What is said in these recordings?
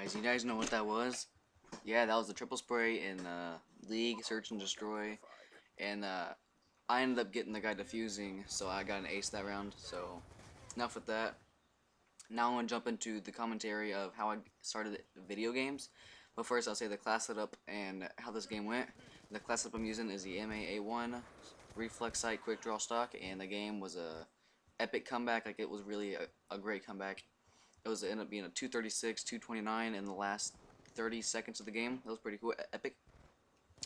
You guys know what that was? Yeah, that was the triple spray in League Search and Destroy, and I ended up getting the guy defusing, so I got an ace that round. So enough with that. Now I'm gonna jump into the commentary of how I started video games. But first, I'll say the class setup and how this game went. The class setup I'm using is the MAA1 Reflex Sight Quick Draw Stock, and the game was a epic comeback. Like, it was really a great comeback. It ended up being a 236, 229 in the last 30 seconds of the game. That was pretty cool. Epic.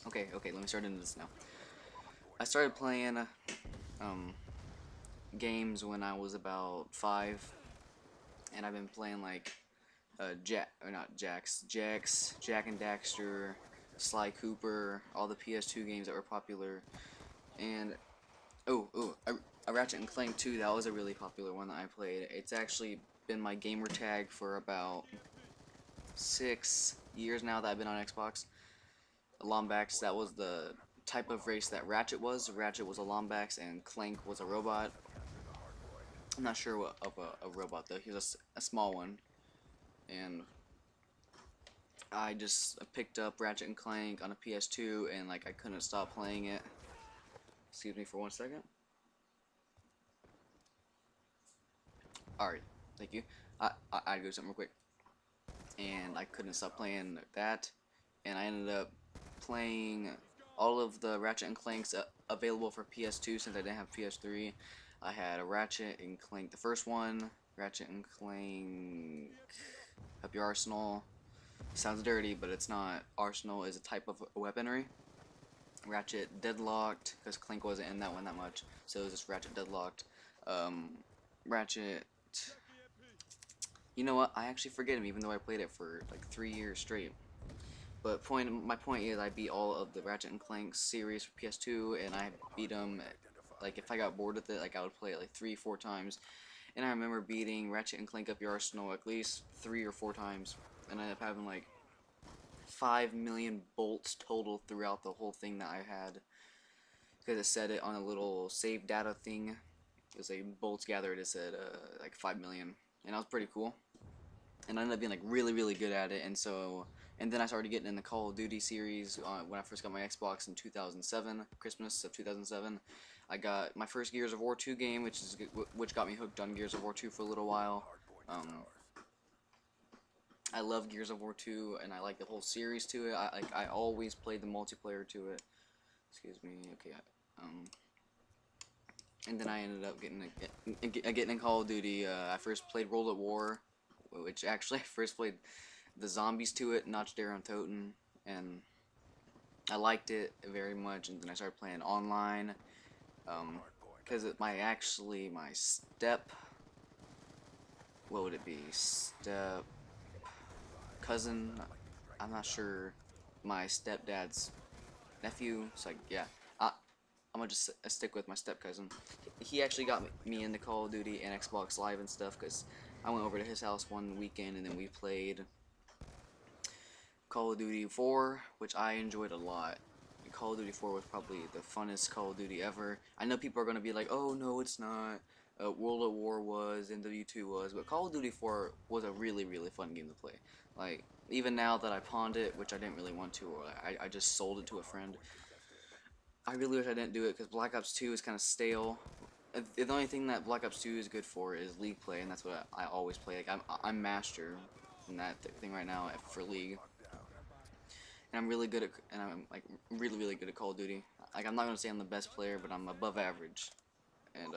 Okay, let me start into this now. I started playing games when I was about 5, and I've been playing like Jak and Daxter, Sly Cooper, all the PS2 games that were popular, and a Ratchet and Clank 2. That was a really popular one that I played. It's actually been my gamer tag for about 6 years now that I've been on Xbox. Lombax, that was the type of race that Ratchet was. Ratchet was a Lombax and Clank was a robot. I'm not sure what of a robot though. He was a small one. And I just picked up Ratchet and Clank on a PS2 and like I couldn't stop playing it. Excuse me for 1 second. Alright, thank you. I'd go something real quick. And I couldn't stop playing that. And I ended up playing all of the Ratchet and Clanks available for PS2 since I didn't have PS3. I had a Ratchet and Clank, the first one, Ratchet and Clank Up Your Arsenal. Sounds dirty, but it's not. Arsenal is a type of weaponry. Ratchet Deadlocked, because Clank wasn't in that one that much, so it was just Ratchet Deadlocked. Ratchet. You know what? I actually forget him, even though I played it for like 3 years straight. But my point is, I beat all of the Ratchet and Clank series for PS2, and I beat them. Like, if I got bored with it, like I would play it like 3-4 times. And I remember beating Ratchet and Clank Up Your Arsenal at least 3 or 4 times, and I ended up having like 5 million bolts total throughout the whole thing that I had, because it said it on a little save data thing. It was a bolts gathered. It said like 5 million, and that was pretty cool. And I ended up being like really good at it, and then I started getting in the Call of Duty series when I first got my Xbox in 2007, Christmas of 2007. I got my first Gears of War 2 game, which got me hooked on Gears of War 2 for a little while. I love Gears of War 2, and I like the whole series to it. I always played the multiplayer to it. Excuse me. Okay. And then I ended up getting in Call of Duty. I first played World at War, which actually I first played the zombies to it, Notch, Dare, and Toten, and I liked it very much. And then I started playing online, because my step, what would it be, step cousin, I'm not sure, my stepdad's nephew. So like, yeah, I'm gonna just stick with my step cousin. He actually got me into Call of Duty and Xbox Live and stuff, because I went over to his house one weekend and then we played Call of Duty 4, which I enjoyed a lot. Call of Duty 4 was probably the funnest Call of Duty ever. I know people are going to be like, oh no it's not, World at War was, MW2 was, but Call of Duty 4 was a really fun game to play. Like, even now that I pawned it, which I didn't really want to, or I just sold it to a friend, I really wish I didn't do it, because Black Ops 2 is kind of stale. The only thing that Black Ops 2 is good for is League play, and that's what I always play. Like, I'm master in that thing right now for League. And I'm really good at, and I'm like really good at Call of Duty. Like, I'm not gonna say I'm the best player, but I'm above average. And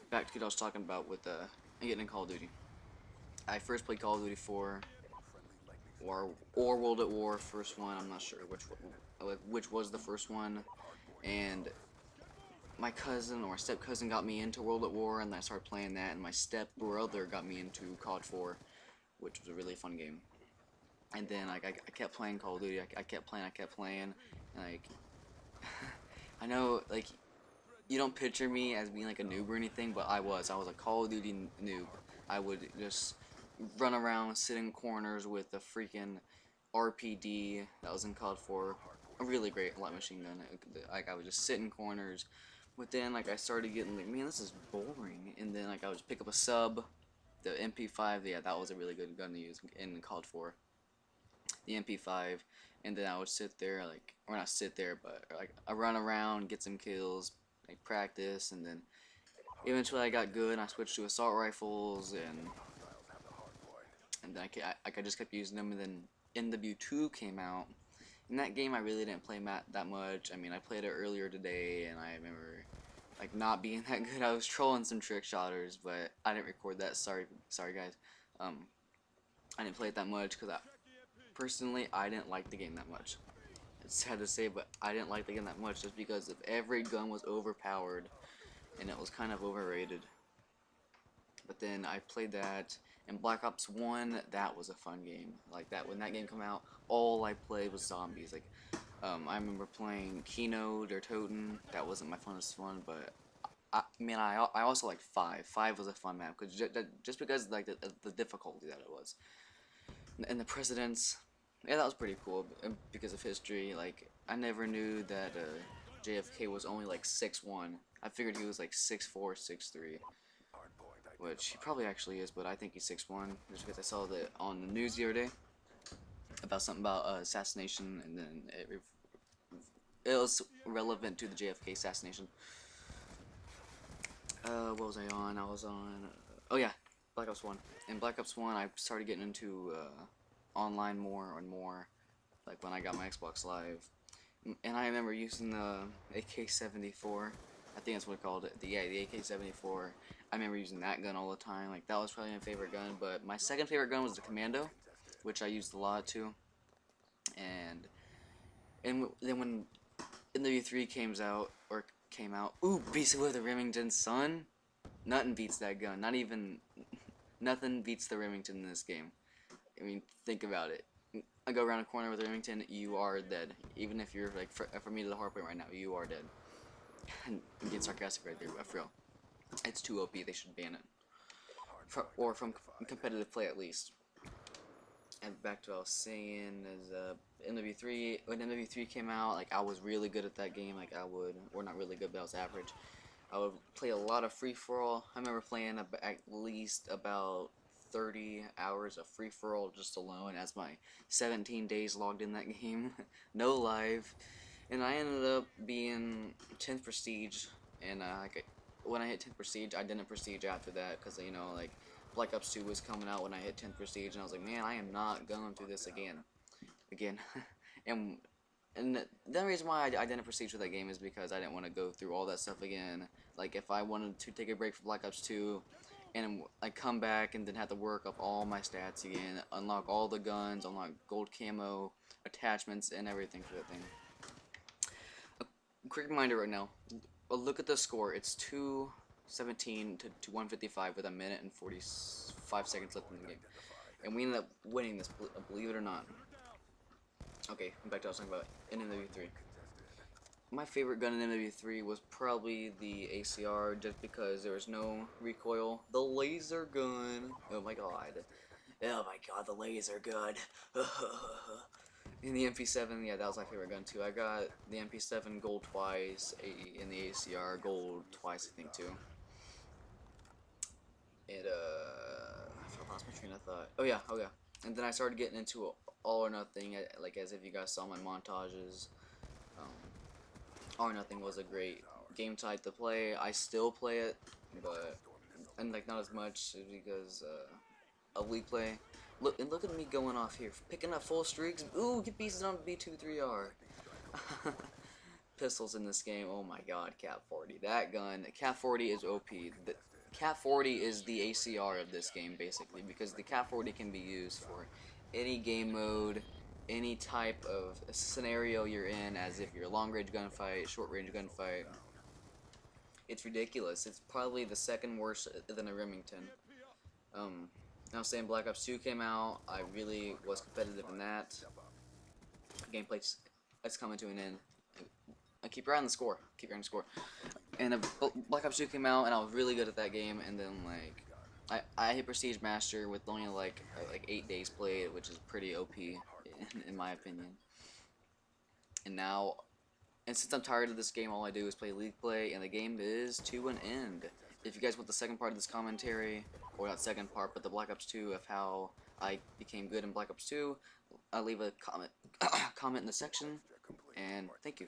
back to what I was talking about with getting in Call of Duty. I first played Call of Duty 4 or World at War, first one. I'm not sure which was the first one. And my cousin or step cousin got me into World at War, and then I started playing that. And my step brother got me into COD 4, which was a really fun game. And then like I kept playing Call of Duty. I kept playing. And like I know like you don't picture me as being like a noob or anything, but I was a Call of Duty noob. I would just run around, sit in corners with a freaking RPD that was in COD 4, a really great light machine gun. Like, I would just sit in corners, but then like I started getting like, man, this is boring. And then like I would just pick up a sub, the MP5, yeah, that was a really good gun to use in COD 4. The MP5, and then I would sit there, like, or not sit there, but like I run around, get some kills, like practice, and then eventually I got good and I switched to assault rifles, and then I just kept using them, and then NW2 came out. In that game I really didn't play that much. I mean, I played it earlier today, and I remember like not being that good. I was trolling some trick shotters, but I didn't record that. Sorry guys. I didn't play it that much because personally I didn't like the game that much. It's sad to say, but I didn't like the game that much just because of every gun was overpowered and it was kind of overrated. But then I played that, and Black Ops 1, that was a fun game. Like that, when that game came out, all I played was zombies. Like, I remember playing Keynote or Toten. That wasn't my funnest one, but I also liked 5. 5 was a fun map, cause just because like the difficulty that it was, and the presidents. Yeah, that was pretty cool because of history. Like, I never knew that JFK was only like 6'1". I figured he was like 6'4", 6'3", which he probably actually is, but I think he's 6'1", just because I saw that on the news the other day about something about assassination, and then it was relevant to the JFK assassination. What was I on? I was on. Oh yeah, Black Ops 1. In Black Ops 1, I started getting into online more and more, like when I got my Xbox Live, and I remember using the AK-74. I think that's what it called it. The AK-74. I remember using that gun all the time. Like, that was probably my favorite gun. But my second favorite gun was the Commando, which I used a lot too. And then when NW3 came out, ooh, Beast of the Remington, son. Nothing beats that gun. Nothing beats the Remington in this game. I mean, think about it. I go around a corner with a Remington, you are dead. Even if you're like from me to the hard point right now, you are dead. I'm getting sarcastic right there, but for real, it's too OP. They should ban it, or from competitive play at least. And back to what I was saying is NW3. When NW3 came out, like I was really good at that game. Like or not really good, but I was average. I would play a lot of free for all. I remember playing at least about 30 hours of free for all just alone as my 17 days logged in that game. No live. And I ended up being 10th prestige, and when I hit 10th prestige, I didn't prestige after that because, you know, like Black Ops 2 was coming out when I hit 10th prestige, and I was like, man, I am not going through this again. and the reason why I didn't prestige with that game is because I didn't want to go through all that stuff again. Like, if I wanted to take a break from Black Ops 2 and like come back and then have to work up all my stats again, unlock all the guns, unlock gold camo, attachments, and everything for that thing. A quick reminder right now, look at the score. It's 217 to 155 with a minute and 45 seconds left in the game. And we ended up winning this, believe it or not. Okay, back to what I was talking about in MW3. My favorite gun in MW3 was probably the ACR, just because there was no recoil. The laser gun. Oh my god. Oh my god, the laser gun. In the MP7, yeah, that was my favorite gun too. I got the MP7 gold twice, in the ACR gold twice, I think too. And I lost my train of thought. Oh yeah. And then I started getting into All or Nothing, like as if you guys saw my montages. All or Nothing was a great game type to play. I still play it, but like not as much because of League play. Look at me going off here, picking up full streaks. Ooh, get pieces on B23R. Pistols in this game. Oh my god, Cat 40. That gun, Cat 40 is OP. The Cat 40 is the ACR of this game basically, because the Cat 40 can be used for any game mode, any type of scenario you're in, as if you're a long-range gunfight, short-range gunfight. It's ridiculous. It's probably the second worst than a Remington. Now saying Black Ops 2 came out, I really was competitive in that. Gameplay's coming to an end. Keep your eye on the score. Keep your eye on the score. And Black Ops 2 came out, and I was really good at that game. And then like, I hit Prestige Master with only like 8 days played, which is pretty OP in my opinion. And since I'm tired of this game, all I do is play League play, and the game is to an end. if you guys want the second part of this commentary, or not second part, but the Black Ops 2 of how I became good in Black Ops 2, I'll leave a comment comment in the section, and thank you.